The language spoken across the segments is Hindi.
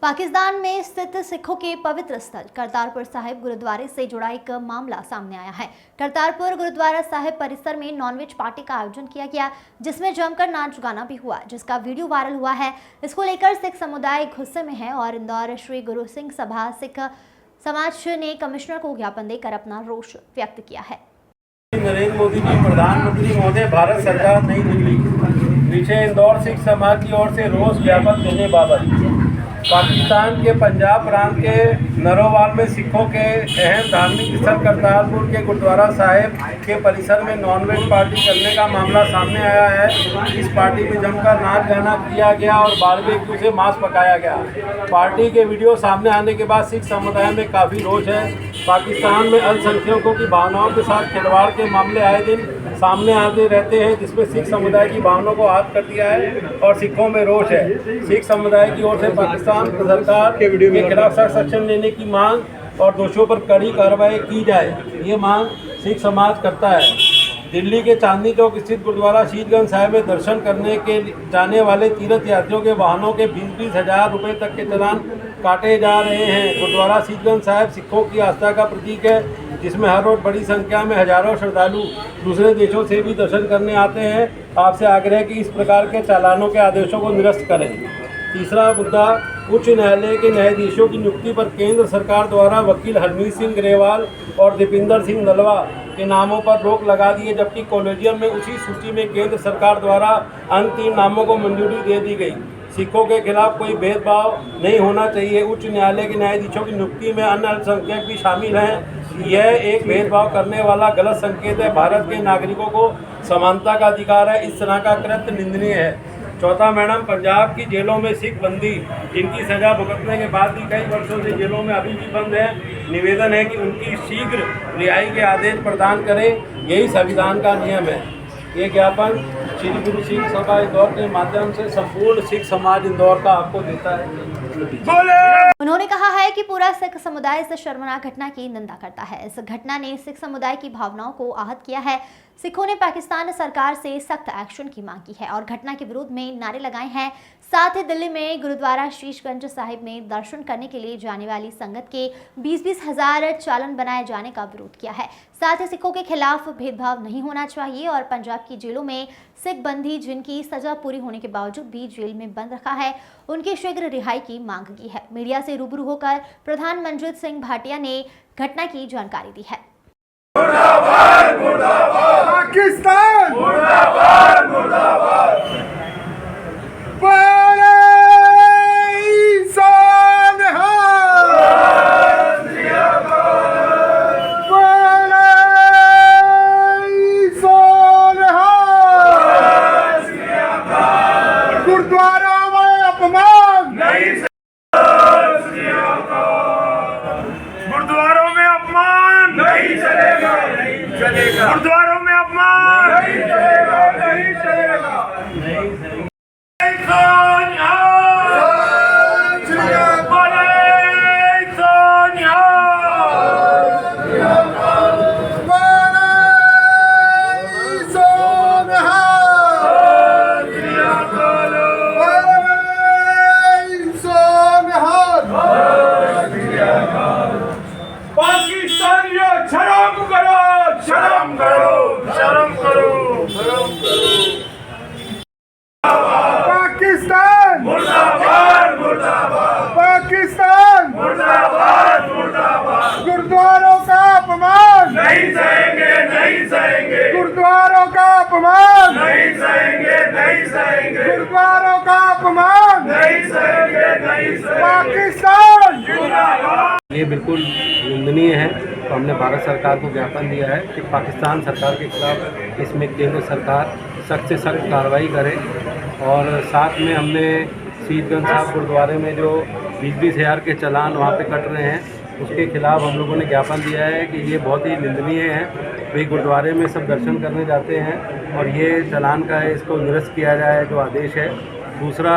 पाकिस्तान में स्थित सिखों के पवित्र स्थल करतारपुर साहिब गुरुद्वारे से जुड़ा एक मामला सामने आया है। करतारपुर गुरुद्वारा साहिब परिसर में नॉनवेज पार्टी का आयोजन किया गया, जिसमें जमकर नाच गाना भी हुआ, जिसका वीडियो वायरल हुआ है। इसको लेकर सिख समुदाय गुस्से में है और इंदौर श्री गुरु सिंह सभा सिख समाज ने कमिश्नर को ज्ञापन देकर अपना रोष व्यक्त किया है। नरेंद्र मोदी जी प्रधानमंत्री महोदय, भारत सरकार नई दिल्ली पीछे इंदौर सिख समाज की ओर से रोष ज्ञापन देने बाबत पाकिस्तान के पंजाब प्रांत के नरोवाल में सिखों के अहम धार्मिक स्थल करतारपुर के गुरुद्वारा साहिब के परिसर में नॉनवेज पार्टी करने का मामला सामने आया है। इस पार्टी में जमकर नाच गाना किया गया और बारबेक्यू से मांस पकाया गया। पार्टी के वीडियो सामने आने के बाद सिख समुदाय में काफ़ी रोष है। पाकिस्तान में अल्पसंख्यकों की भावनाओं के साथ खिलवाड़ के मामले आए दिन सामने आते रहते हैं, जिसमें सिख समुदाय की भावनाओं को आहत कर दिया है और सिखों में रोष है। सिख समुदाय की ओर से पाकिस्तान सरकार के खिलाफ सख्त एक्शन लेने की मांग और दोषियों पर कड़ी कार्रवाई की जाए, ये मांग सिख समाज करता है। दिल्ली के चांदनी चौक स्थित गुरुद्वारा शीतगंज साहिब में दर्शन करने के जाने वाले तीर्थ यात्रियों के वाहनों के 20-20 हज़ार रुपये तक के चालान काटे जा रहे हैं। गुरुद्वारा शीतगंज साहिब सिखों की आस्था का प्रतीक है, जिसमें हर रोज बड़ी संख्या में हजारों श्रद्धालु दूसरे देशों से भी दर्शन करने आते हैं। आपसे आग्रह है कि इस प्रकार के चालानों के आदेशों को निरस्त करें। तीसरा मुद्दा, उच्च न्यायालय के न्यायाधीशों की नियुक्ति पर केंद्र सरकार द्वारा वकील हरमीत सिंह ग्रेवाल और दीपिंदर सिंह नलवा के नामों पर रोक लगा दी है, जबकि कॉलेजियम में उसी सूची में केंद्र सरकार द्वारा अन्य 3 नामों को मंजूरी दे दी गई। सिखों के खिलाफ कोई भेदभाव नहीं होना चाहिए। उच्च न्यायालय के न्यायाधीशों की नियुक्ति में अन्य अल्पसंख्यक भी शामिल हैं। यह एक भेदभाव करने वाला गलत संकेत है। भारत के नागरिकों को समानता का अधिकार है। इस तरह का कृत्य निंदनीय है। चौथा मैडम, पंजाब की जेलों में सिख बंदी इनकी सजा भुगतने के बाद भी कई वर्षों से जेलों में अभी भी बंद है। निवेदन है कि उनकी शीघ्र रिहाई के आदेश प्रदान करें, यही संविधान का नियम है। ये ज्ञापन श्री गुरु सिंह सभा इंदौर के माध्यम से संपूर्ण सिख समाज इंदौर का आपको देता है। उन्होंने कहा है कि पूरा सिख समुदाय इस शर्मनाक घटना की निंदा करता है। इस घटना ने सिख समुदाय की भावनाओं को आहत किया है। सिखों ने पाकिस्तान सरकार से सख्त एक्शन की मांग की है और घटना के विरोध में नारे लगाए हैं। साथ ही दिल्ली में गुरुद्वारा शीशगंज साहिब में दर्शन करने के लिए जाने वाली संगत के 20-20 हज़ार चालान बनाए जाने का विरोध किया है। साथ ही सिखों के खिलाफ भेदभाव नहीं होना चाहिए और पंजाब की जेलों में सिख बंदी जिनकी सजा पूरी होने के बावजूद भी जेल में बंद रखा है, उनकी शीघ्र रिहाई की मांग की है। मीडिया से रूबरू होकर प्रधान मनजीत सिंह भाटिया ने घटना की जानकारी दी है। मुर्दाबाद मुर्दाबाद पाकिस्तान, मुर्दाबाद मुर्दाबाद गुरुद्वारों में अपमान नहीं, गुरुद्वारों में अपमान नहीं चलेगा, नहीं चलेगा। गुरुद्वारों में अपमान नहीं चलेगा, नहीं चलेगा, नहीं चलेगा। शर्म करो, शर्म करो, शर्म करो, शर्म करो। पाकिस्तान मुर्दाबाद, मुर्दाबाद पाकिस्तान, मुर्दाबाद, मुर्दाबाद। गुरुद्वारों का अपमान नहीं सहेंगे, नहीं सहेंगे। गुरुद्वारों का अपमान नहीं सहेंगे, नहीं सहेंगे। गुरुद्वारों का अपमान नहीं सहेंगे, नहीं सहेंगे। पाकिस्तान जिंदाबाद। ये बिल्कुल निंदनीय है। तो हमने भारत सरकार को ज्ञापन दिया है कि पाकिस्तान सरकार के खिलाफ इसमें केंद्र सरकार सख्त से सख्त कार्रवाई करे। और साथ में हमने शीतगंज साहिब गुरुद्वारे में जो 20-20 हज़ार के चालान वहाँ पे कट रहे हैं, उसके खिलाफ हम लोगों ने ज्ञापन दिया है कि ये बहुत ही निंदनीय है। भाई गुरुद्वारे में सब दर्शन करने जाते हैं और ये चालान का है, इसको निरस्त किया जाए जो आदेश है। दूसरा,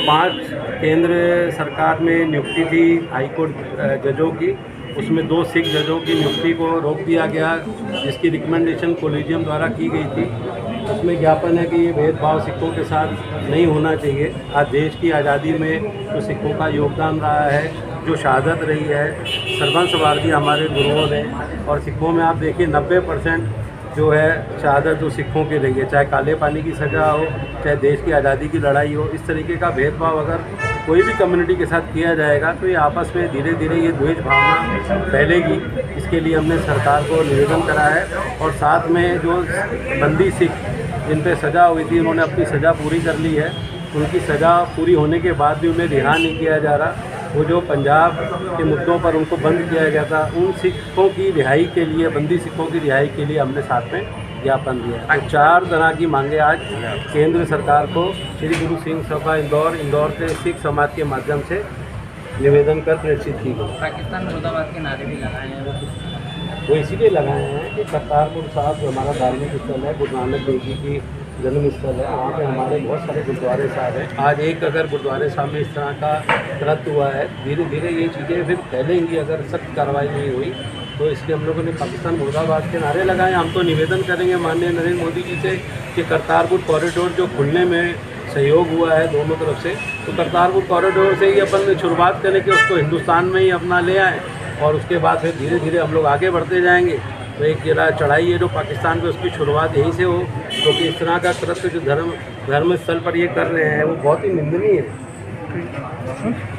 5 केंद्र सरकार में नियुक्ति थी हाईकोर्ट जजों की, उसमें 2 सिख जजों की नियुक्ति को रोक दिया गया, जिसकी रिकमेंडेशन कॉलेजियम द्वारा की गई थी। उसमें ज्ञापन है कि ये भेदभाव सिखों के साथ नहीं होना चाहिए। आज देश की आज़ादी में जो सिखों का योगदान रहा है, जो शहादत रही है, सर्वंसवादी हमारे गुरुओं ने, और सिखों में आप देखिए 90% जो है शहादत जो सिखों की रही है, चाहे काले पानी की सज़ा हो, चाहे देश की आज़ादी की लड़ाई हो। इस तरीके का भेदभाव अगर कोई भी कम्युनिटी के साथ किया जाएगा तो ये आपस में धीरे धीरे ये द्वेष भावना फैलेगी। इसके लिए हमने सरकार को निवेदन करा है, और साथ में जो बंदी सिख जिन पे सज़ा हुई थी, उन्होंने अपनी सज़ा पूरी कर ली है। उनकी सज़ा पूरी होने के बाद भी उन्हें रिहा नहीं किया जा रहा। वो जो पंजाब के मुद्दों पर उनको बंद किया गया था, उन सिखों की रिहाई के लिए, बंदी सिखों की रिहाई के लिए हमने साथ में ज्ञापन दिया है। तो 4 तरह की मांगे आज केंद्र सरकार को श्री गुरु सिंह सभा इंदौर से सिख समाज के माध्यम से निवेदन कर प्रेषित की गई। पाकिस्तान मुर्दाबाद के नारे भी लगाए हैं वो इसीलिए लगाए हैं कि करतारपुर साहब जो हमारा धार्मिक स्थल है, गुरु नानक देव जी की जन्म स्थल है, वहाँ पे हमारे बहुत सारे गुरुद्वारे साहब हैं। आज एक अगर गुरुद्वारे साहब में इस तरह का कृत्य हुआ है, धीरे धीरे ये चीज़ें फिर फैलेंगी अगर सख्त कार्रवाई नहीं हुई। तो इसलिए हम लोगों ने पाकिस्तान मुर्दाबाद के नारे लगाए। हम तो निवेदन करेंगे माननीय नरेंद्र मोदी जी से कि करतारपुर कॉरिडोर जो खुलने में सहयोग हुआ है दोनों तरफ से, तो करतारपुर कॉरिडोर से ही अपन शुरुआत करें कि उसको हिंदुस्तान में ही अपना ले आएँ, और उसके बाद फिर धीरे धीरे हम लोग आगे बढ़ते जाएंगे। तो एक जरा चढ़ाई है जो पाकिस्तान पे, उसकी शुरुआत यहीं से हो, क्योंकि इस तरह का कृत्य जो धर्म स्थल पर ये कर रहे हैं वो बहुत ही निंदनीय है।